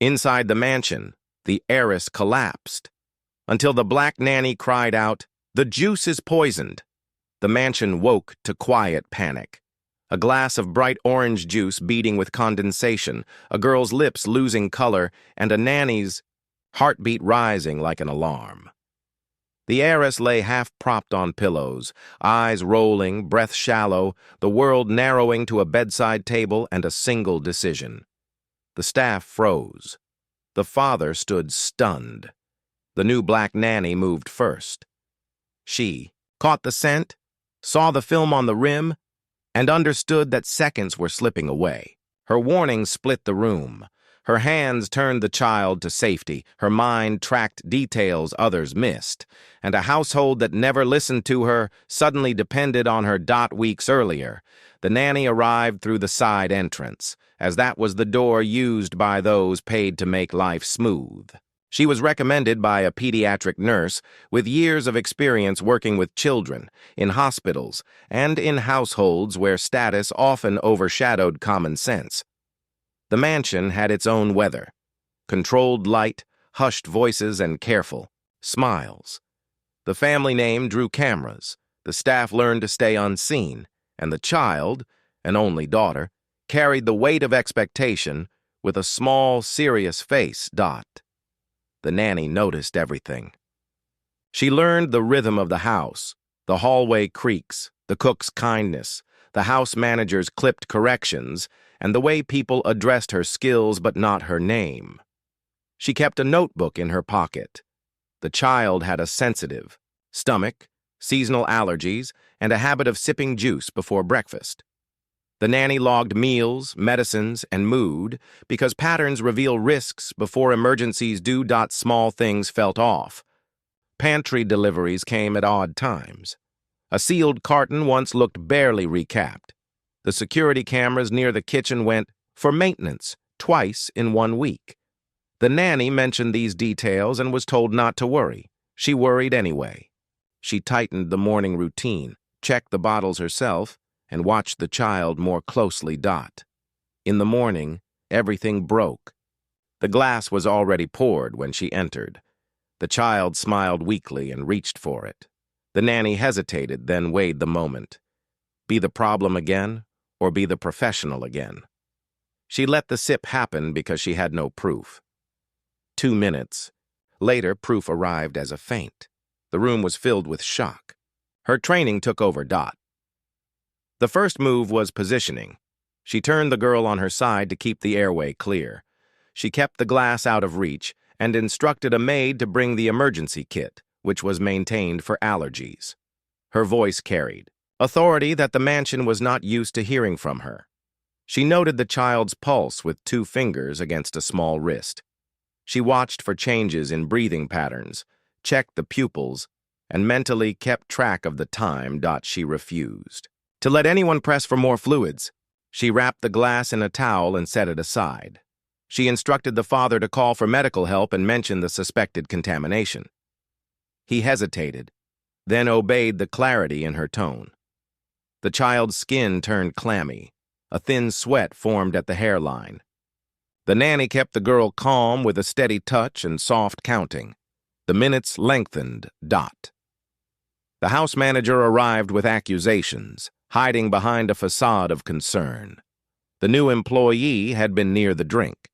Inside the mansion, the heiress collapsed, until the black nanny cried out, "The juice is poisoned." The mansion woke to quiet panic. A glass of bright orange juice beating with condensation, a girl's lips losing color, and a nanny's heartbeat rising like an alarm. The heiress lay half-propped on pillows, eyes rolling, breath shallow, the world narrowing to a bedside table and a single decision. The staff froze. The father stood stunned. The new black nanny moved first. She caught the scent, saw the film on the rim, and understood that seconds were slipping away. Her warning split the room. Her hands turned the child to safety. Her mind tracked details others missed. And a household that never listened to her suddenly depended on her. Weeks earlier, the nanny arrived through the side entrance, as that was the door used by those paid to make life smooth. She was recommended by a pediatric nurse with years of experience working with children, in hospitals, and in households where status often overshadowed common sense. The mansion had its own weather: controlled light, hushed voices, and careful smiles. The family name drew cameras, the staff learned to stay unseen, and the child, an only daughter, carried the weight of expectation with a small, serious face. The nanny noticed everything. She learned the rhythm of the house, the hallway creaks, the cook's kindness, the house manager's clipped corrections, and the way people addressed her skills but not her name. She kept a notebook in her pocket. The child had a sensitive stomach, seasonal allergies, and a habit of sipping juice before breakfast. The nanny logged meals, medicines, and mood because patterns reveal risks before emergencies do. Small things felt off. Pantry deliveries came at odd times. A sealed carton once looked barely recapped. The security cameras near the kitchen went for maintenance twice in 1 week. The nanny mentioned these details and was told not to worry. She worried anyway. She tightened the morning routine, checked the bottles herself, and watched the child more closely. In the morning, everything broke. The glass was already poured when she entered. The child smiled weakly and reached for it. The nanny hesitated, then weighed the moment. Be the problem again, or be the professional again? She let the sip happen because she had no proof. 2 minutes. Later, proof arrived as a faint. The room was filled with shock. Her training took over. The first move was positioning. She turned the girl on her side to keep the airway clear. She kept the glass out of reach and instructed a maid to bring the emergency kit, which was maintained for allergies. Her voice carried authority that the mansion was not used to hearing from her. She noted the child's pulse with 2 fingers against a small wrist. She watched for changes in breathing patterns, checked the pupils, and mentally kept track of the time. She refused to let anyone press for more fluids. She wrapped the glass in a towel and set it aside. She instructed the father to call for medical help and mention the suspected contamination. He hesitated, then obeyed the clarity in her tone. The child's skin turned clammy. A thin sweat formed at the hairline. The nanny kept the girl calm with a steady touch and soft counting. The minutes lengthened. The house manager arrived with accusations, hiding behind a facade of concern. The new employee had been near the drink.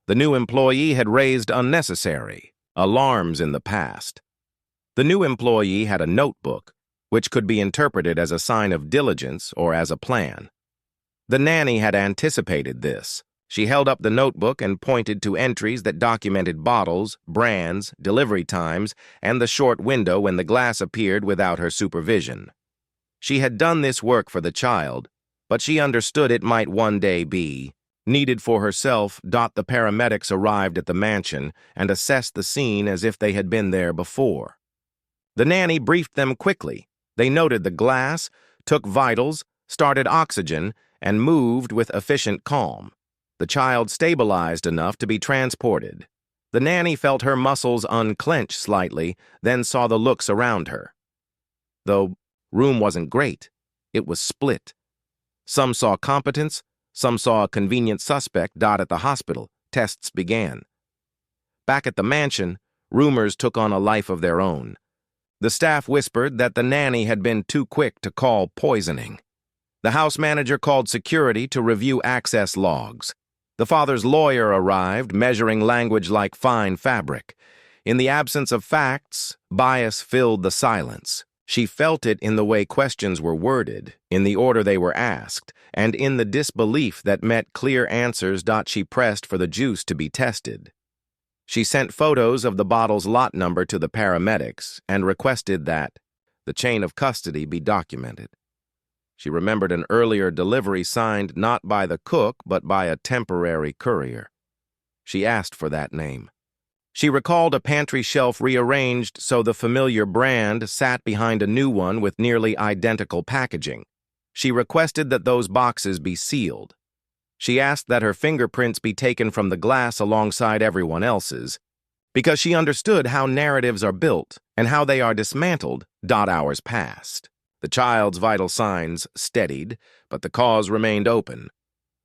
The new employee had raised unnecessary alarms in the past. The new employee had a notebook, which could be interpreted as a sign of diligence or as a plan. The nanny had anticipated this. She held up the notebook and pointed to entries that documented bottles, brands, delivery times, and the short window when the glass appeared without her supervision. She had done this work for the child, but she understood it might one day be needed for herself. The paramedics arrived at the mansion and assessed the scene as if they had been there before. The nanny briefed them quickly. They noted the glass, took vitals, started oxygen, and moved with efficient calm. The child stabilized enough to be transported. The nanny felt her muscles unclench slightly, then saw the looks around her. The room wasn't great. It was split. Some saw competence, some saw a convenient suspect. At the hospital, tests began. Back at the mansion, rumors took on a life of their own. The staff whispered that the nanny had been too quick to call poisoning. The house manager called security to review access logs. The father's lawyer arrived, measuring language like fine fabric. In the absence of facts, bias filled the silence. She felt it in the way questions were worded, in the order they were asked, and in the disbelief that met clear answers. She pressed for the juice to be tested. She sent photos of the bottle's lot number to the paramedics and requested that the chain of custody be documented. She remembered an earlier delivery signed not by the cook but by a temporary courier. She asked for that name. She recalled a pantry shelf rearranged so the familiar brand sat behind a new one with nearly identical packaging. She requested that those boxes be sealed. She asked that her fingerprints be taken from the glass alongside everyone else's, because she understood how narratives are built and how they are dismantled. Hours passed. The child's vital signs steadied, but the cause remained open.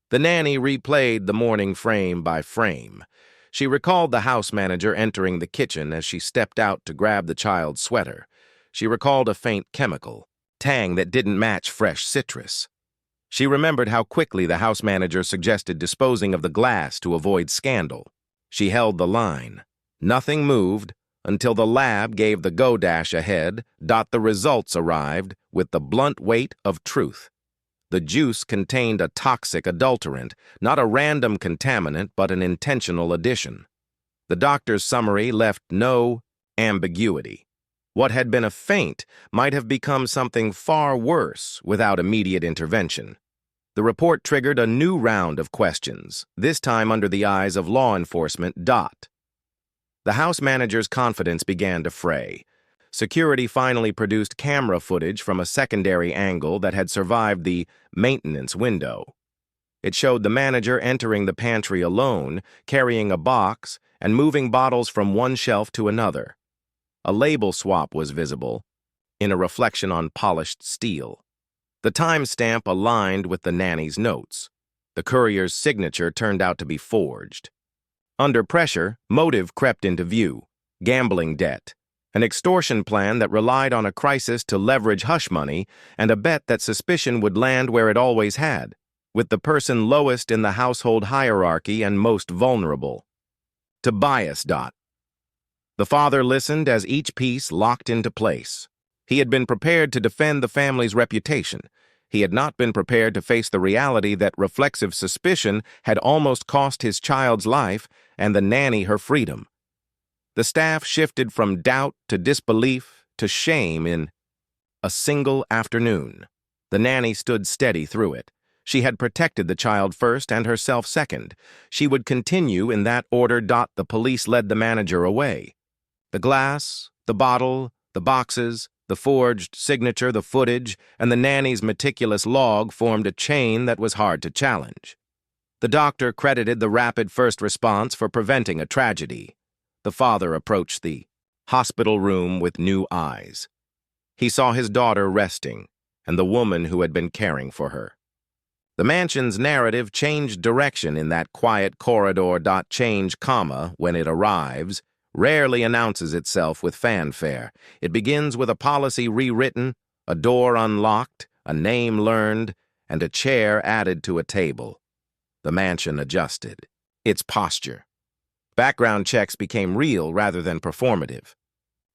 The nanny replayed the morning frame by frame. She recalled the house manager entering the kitchen as she stepped out to grab the child's sweater. She recalled a faint chemical, tang that didn't match fresh citrus. She remembered how quickly the house manager suggested disposing of the glass to avoid scandal. She held the line. Nothing moved until the lab gave the go dash ahead. The results arrived with the blunt weight of truth. The juice contained a toxic adulterant, not a random contaminant, but an intentional addition. The doctor's summary left no ambiguity. What had been a feint might have become something far worse without immediate intervention. The report triggered a new round of questions, this time under the eyes of law enforcement. The house manager's confidence began to fray. Security finally produced camera footage from a secondary angle that had survived the maintenance window. It showed the manager entering the pantry alone, carrying a box, and moving bottles from one shelf to another. A label swap was visible, in a reflection on polished steel. The timestamp aligned with the nanny's notes. The courier's signature turned out to be forged. Under pressure, motive crept into view: gambling debt, an extortion plan that relied on a crisis to leverage hush money, and a bet that suspicion would land where it always had, with the person lowest in the household hierarchy and most vulnerable. To bias. The father listened as each piece locked into place. He had been prepared to defend the family's reputation. He had not been prepared to face the reality that reflexive suspicion had almost cost his child's life and the nanny her freedom. The staff shifted from doubt to disbelief to shame in a single afternoon. The nanny stood steady through it. She had protected the child first and herself second. She would continue in that order. The police led the manager away. The glass, the bottle, the boxes, the forged signature, the footage, and the nanny's meticulous log formed a chain that was hard to challenge. The doctor credited the rapid first response for preventing a tragedy. The father approached the hospital room with new eyes. He saw his daughter resting, and the woman who had been caring for her. The mansion's narrative changed direction in that quiet corridor. Change, when it arrives, rarely announces itself with fanfare. It begins with a policy rewritten, a door unlocked, a name learned, and a chair added to a table. The mansion adjusted its posture. Background checks became real rather than performative.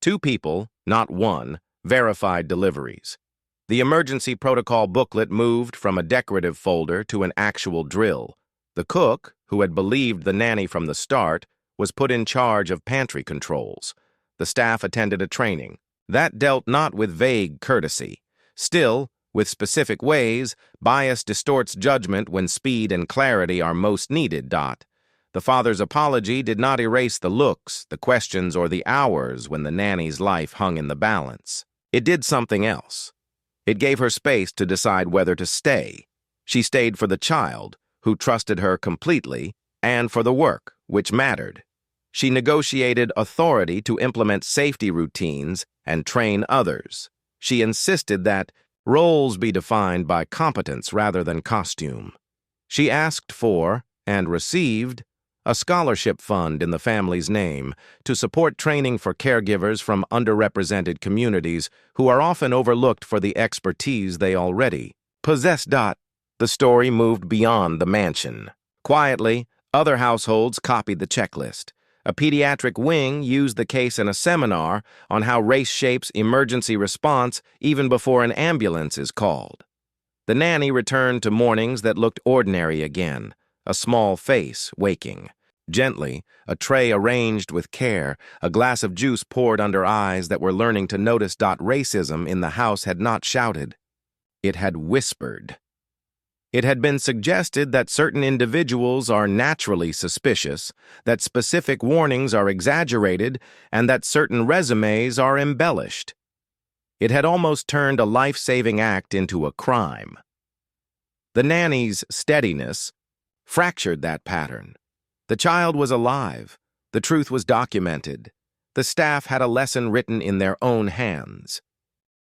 2 people, not 1, verified deliveries. The emergency protocol booklet moved from a decorative folder to an actual drill. The cook, who had believed the nanny from the start, was put in charge of pantry controls. The staff attended a training that dealt not with vague courtesy. Still, with specific ways, bias distorts judgment when speed and clarity are most needed. The father's apology did not erase the looks, the questions, or the hours when the nanny's life hung in the balance. It did something else. It gave her space to decide whether to stay. She stayed for the child, who trusted her completely, and for the work, which mattered. She negotiated authority to implement safety routines and train others. She insisted that roles be defined by competence rather than costume. She asked for, and received, a scholarship fund in the family's name to support training for caregivers from underrepresented communities who are often overlooked for the expertise they already possess. The story moved beyond the mansion. Quietly, other households copied the checklist. A pediatric wing used the case in a seminar on how race shapes emergency response even before an ambulance is called. The nanny returned to mornings that looked ordinary again, a small face waking. Gently, a tray arranged with care, a glass of juice poured under eyes that were learning to notice. Racism in the house had not shouted. It had whispered. It had been suggested that certain individuals are naturally suspicious, that specific warnings are exaggerated, and that certain resumes are embellished. It had almost turned a life-saving act into a crime. The nanny's steadiness fractured that pattern. The child was alive. The truth was documented. The staff had a lesson written in their own hands.